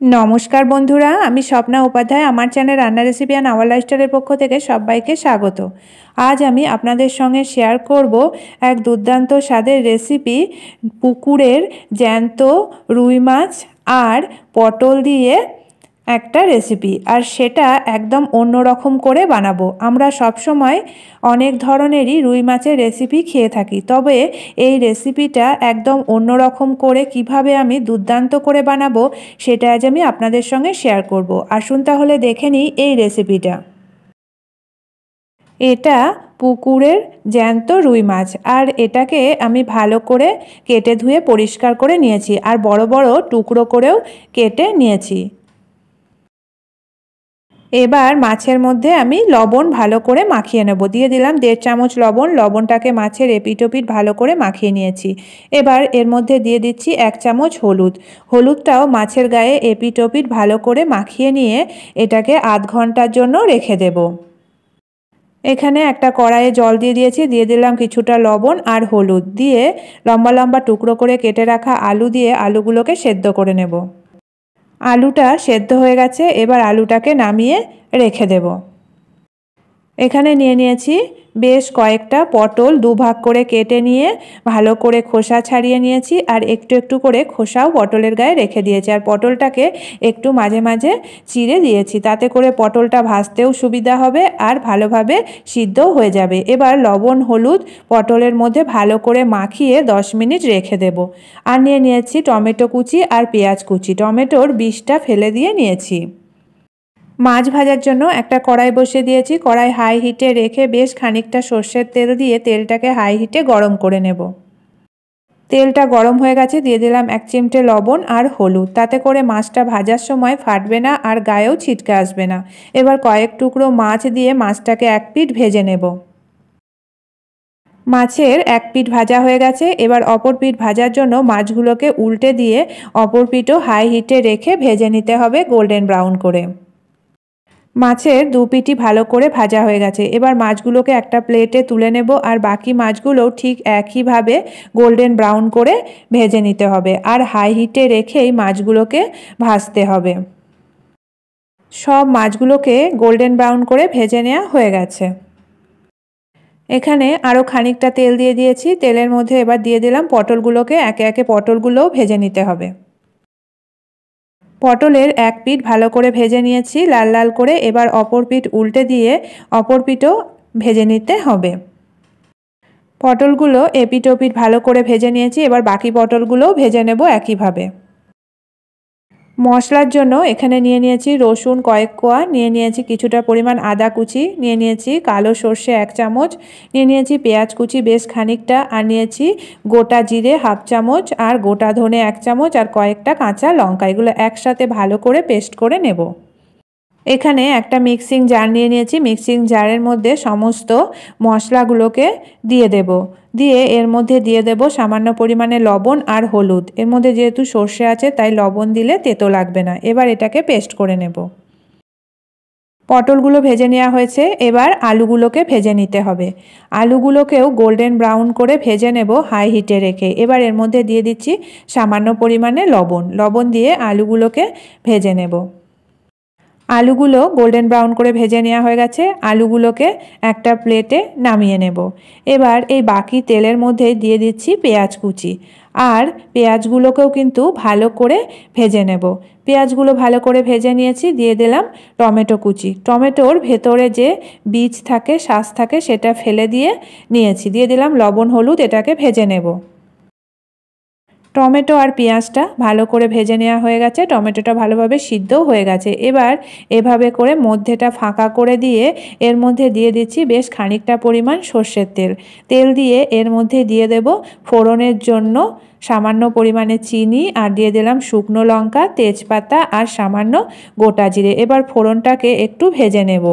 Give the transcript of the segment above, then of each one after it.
नमस्कार बंधुरा आमी स्वप्ना उपाध्याय आमार चैनल रान्ना रेसिपि एंड आवर लाइफस्टाइलेर पक्ष थेके सबाइके स्वागत। आज आमी आपनादेर संगे शेयर करब एक दुर्दान्त स्वादेर रेसिपि पुकुरेर ज्यान्त रुई माछ और पटल दिए একটা রেসিপি আর সেটা একদম অন্যরকম করে বানাবো। আমরা সব সময় অনেক ধরনেরই রুই মাছের রেসিপি খেয়ে থাকি, তবে এই রেসিপিটা একদম অন্যরকম করে কিভাবে আমি দুর্দান্ত করে বানাবো সেটা আজ আমি আপনাদের সঙ্গে শেয়ার করব। আসুন তাহলে দেখে নিই এই রেসিপিটা। এটা পুকুরের জ্যান্ত রুই মাছ আর এটাকে আমি ভালো করে কেটে ধুয়ে পরিষ্কার করে নিয়েছি আর বড় বড় টুকরো করেও কেটে নিয়েছি। এবার মাছের মধ্যে আমি লবণ ভালো করে মাখিয়ে নেব। দিয়ে দিলাম 1.5 চামচ লবণ। লবণটাকে মাছের এপিট ওপিট ভালো করে মাখিয়ে নিয়েছি। এবার এর মধ্যে দিয়ে দিচ্ছি 1 চামচ হলুদ। হলুদটাও মাছের গায়ে এপিট ওপিট ভালো করে মাখিয়ে নিয়ে এটাকে আধ ঘন্টার জন্য রেখে দেব। এখানে একটা কড়াইয়ে জল দিয়ে দিয়েছি, দিয়ে দিলাম কিছুটা লবণ আর হলুদ, দিয়ে লম্বা লম্বা টুকরো করে কেটে রাখা আলু দিয়ে আলুগুলোকে সেদ্ধ করে নেব। আলুটা সেদ্ধ হয়ে গেছে, এবার আলুটাকে নামিয়ে রেখে দেব। এখানে নিয়ে নিয়েছি বেশ কয়েকটা পটল, দুভাগ করে কেটে নিয়ে ভালো করে খোসা ছাড়িয়ে নিয়েছি আর একটু একটু করে খোসাও পটলের গায়ে রেখে দিয়েছি আর পটলটাকে একটু মাঝে মাঝে চিড়ে দিয়েছি, তাতে করে পটলটা ভাজতেও সুবিধা হবে আর ভালোভাবে সিদ্ধও হয়ে যাবে। এবার লবণ হলুদ পটলের মধ্যে ভালো করে মাখিয়ে 10 মিনিট রেখে দেব। আর নিয়ে নিয়েছি টমেটো কুচি আর পেঁয়াজ কুচি। টমেটোর বীজটা ফেলে দিয়ে নিয়েছি। মাছ ভাজার জন্য একটা কড়াই বসিয়ে দিয়েছি। কড়াই হাই হিটে রেখে বেশ খানিকটা সর্ষের তেল দিয়ে তেলটাকে হাই হিটে গরম করে নেব। তেলটা গরম হয়ে গেছে, দিয়ে দিলাম 1 চিমটে লবণ আর হলুদ, তাতে করে মাছটা ভাজার সময় ফাটবে না আর গায়েও ছিটকে আসবে না। এবার কয়েক টুকরো মাছ দিয়ে মাছটাকে এক পিঠ ভেজে নেব। মাছের এক পিঠ ভাজা হয়ে গেছে, এবার অপর পিঠ ভাজার জন্য মাছগুলোকে উল্টে দিয়ে অপর পিঠও হাই হিটে রেখে ভেজে নিতে হবে গোল্ডেন ব্রাউন করে। মাছের দু পিঠই ভালো করে ভাজা হয়ে গেছে, এবার মাছগুলোকে একটা প্লেটে তুলে নেব আর বাকি মাছগুলোও ঠিক একইভাবে গোল্ডেন ব্রাউন করে ভেজে নিতে হবে আর হাই হিটে রেখেই মাছগুলোকে ভাজতে হবে। সব মাছগুলোকে গোল্ডেন ব্রাউন করে ভেজে নেওয়া হয়ে গেছে। এখানে আরও খানিকটা তেল দিয়ে দিয়েছি। তেলের মধ্যে এবার দিয়ে দিলাম পটলগুলোকে, একে একে পটলগুলোও ভেজে নিতে হবে। পটলের এক পিঠ ভালো করে ভেজে নিয়েছি লাল লাল করে, এবার অপর পিঠ উল্টে দিয়ে অপর পিঠও ভেজে নিতে হবে। পটলগুলো এপিঠ ওপিঠ ভালো করে ভেজে নিয়েছি, এবার বাকি পটলগুলোও ভেজে নেব একইভাবে। মশলার জন্য এখানে নিয়ে নিয়েছি রসুন কয়েক কোয়া, নিয়ে নিয়েছি কিছুটা পরিমাণ আদা কুচি, নিয়ে নিয়েছি কালো সর্ষে 1 চামচ, নিয়ে নিয়েছি পেঁয়াজ কুচি বেশ খানিকটা, আর নিয়েছি গোটা জিরে 1/2 চামচ আর গোটা ধনে 1 চামচ আর কয়েকটা কাঁচা লঙ্কা। এগুলো একসাথে ভালো করে পেস্ট করে নেব। এখানে একটা মিক্সিং জার নিয়ে নিয়েছি। মিক্সিং জারের মধ্যে সমস্ত মশলাগুলোকে দিয়ে দেব, দিয়ে এর মধ্যে দিয়ে দেব সামান্য পরিমাণে লবণ আর হলুদ। এর মধ্যে যেহেতু সর্ষে আছে তাই লবণ দিলে তেতো লাগবে না। এবার এটাকে পেস্ট করে নেব। পটলগুলো ভেজে নেওয়া হয়েছে, এবার আলুগুলোকে ভেজে নিতে হবে। আলুগুলোকেও গোল্ডেন ব্রাউন করে ভেজে নেব হাই হিটে রেখে। এবার এর মধ্যে দিয়ে দিচ্ছি সামান্য পরিমাণে লবণ দিয়ে আলুগুলোকে ভেজে নেব। আলুগুলো গোল্ডেন ব্রাউন করে ভেজে নেওয়া হয়ে গেছে, আলুগুলোকে একটা প্লেটে নামিয়ে নেব। এবার এই বাকি তেলের মধ্যে দিয়ে দিচ্ছি পেঁয়াজ কুচি আর পেঁয়াজগুলোকেও কিন্তু ভালো করে ভেজে নেব। পেঁয়াজগুলো ভালো করে ভেজে নিয়েছি, দিয়ে দিলাম টমেটো কুচি। টমেটোর ভেতরে যে বীজ থাকে শাঁস থাকে সেটা ফেলে দিয়ে নিয়েছি, দিয়ে দিলাম লবণ হলুদ, এটাকে ভেজে নেব। টমেটো আর পেঁয়াজটা ভালো করে ভেজে নেওয়া হয়ে গেছে, টমেটোটা ভালোভাবে সিদ্ধও হয়ে গেছে। এবার এভাবে করে মধ্যেটা ফাঁকা করে দিয়ে এর মধ্যে দিয়ে দিচ্ছি বেশ খানিকটা পরিমাণ সর্ষের তেল। তেল দিয়ে এর মধ্যে দিয়ে দেব ফোড়নের জন্য সামান্য পরিমাণে চিনি আর দিয়ে দিলাম শুকনো লঙ্কা, তেজপাতা আর সামান্য গোটা জিরে। এবার ফোড়নটাকে একটু ভেজে নেব।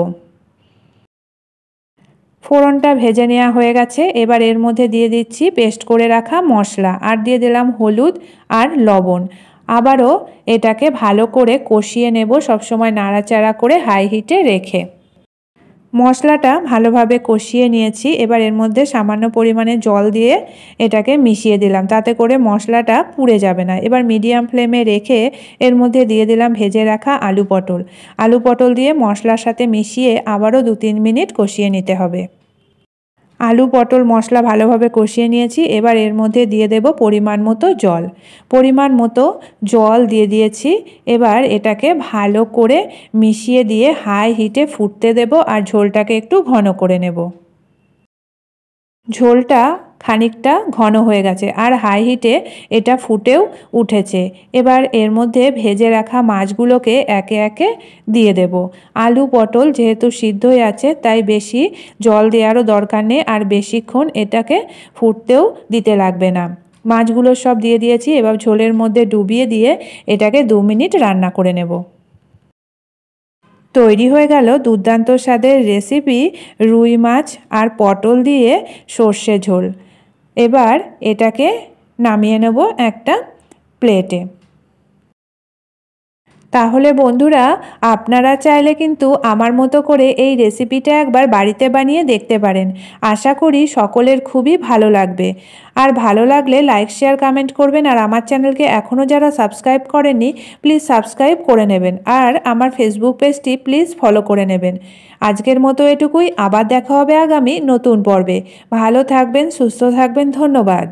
ফোড়নটা ভেজে নেওয়া হয়ে গেছে, এবার এর মধ্যে দিয়ে দিচ্ছি পেস্ট করে রাখা মশলা আর দিয়ে দিলাম হলুদ আর লবণ। আবারও এটাকে ভালো করে কষিয়ে নেব, সবসময় নাড়াচাড়া করে হাই হিটে রেখে। মশলাটা ভালোভাবে কষিয়ে নিয়েছি। এবার এর মধ্যে সামান্য পরিমাণে জল দিয়ে এটাকে মিশিয়ে দিলাম, তাতে করে মশলাটা পুড়ে যাবে না। এবার মিডিয়াম ফ্লেমে রেখে এর মধ্যে দিয়ে দিলাম ভেজে রাখা আলু পটল। আলু পটল দিয়ে মশলার সাথে মিশিয়ে আবারও 2-3 মিনিট কষিয়ে নিতে হবে। আলু পটল মশলা ভালোভাবে কষিয়ে নিয়েছি। এবার এর মধ্যে দিয়ে দেব পরিমাণ মতো জল। পরিমাণ মতো জল দিয়ে দিয়েছি। এবার এটাকে ভালো করে মিশিয়ে দিয়ে হাই হিটে ফুটতে দেব আর ঝোলটাকে একটু ঘন করে নেব। ঝোলটা খানিকটা ঘন হয়ে গেছে আর হাই হিটে এটা ফুটেও উঠেছে। এবার এর মধ্যে ভেজে রাখা মাছগুলোকে একে একে দিয়ে দেব। আলু পটল যেহেতু সিদ্ধই আছে তাই বেশি জল দেওয়ারও দরকার নেই আর বেশিক্ষণ এটাকে ফুটতেও দিতে লাগবে না। মাছগুলো সব দিয়ে দিয়েছি। এবার ঝোলের মধ্যে ডুবিয়ে দিয়ে এটাকে 2 মিনিট রান্না করে নেব। তৈরি হয়ে গেল দুর্দান্ত স্বাদের রেসিপি রুই মাছ আর পটল দিয়ে সর্ষে ঝোল। এবার এটাকে নামিয়ে নেব একটা প্লেটে। তাহলে বন্ধুরা, আপনারা চাইলে কিন্তু আমার মতো করে এই রেসিপিটা একবার বাড়িতে বানিয়ে দেখতে পারেন। আশা করি সকলের খুবই ভালো লাগবে। আর ভালো লাগলে লাইক শেয়ার কমেন্ট করবেন। আর আমার চ্যানেলকে এখনও যারা সাবস্ক্রাইব করেননি প্লিজ সাবস্ক্রাইব করে নেবেন। আর আমার ফেসবুক পেজটি প্লিজ ফলো করে নেবেন। আজকের মতো এটুকুই। আবার দেখা হবে আগামী নতুন পর্বে। ভালো থাকবেন, সুস্থ থাকবেন। ধন্যবাদ।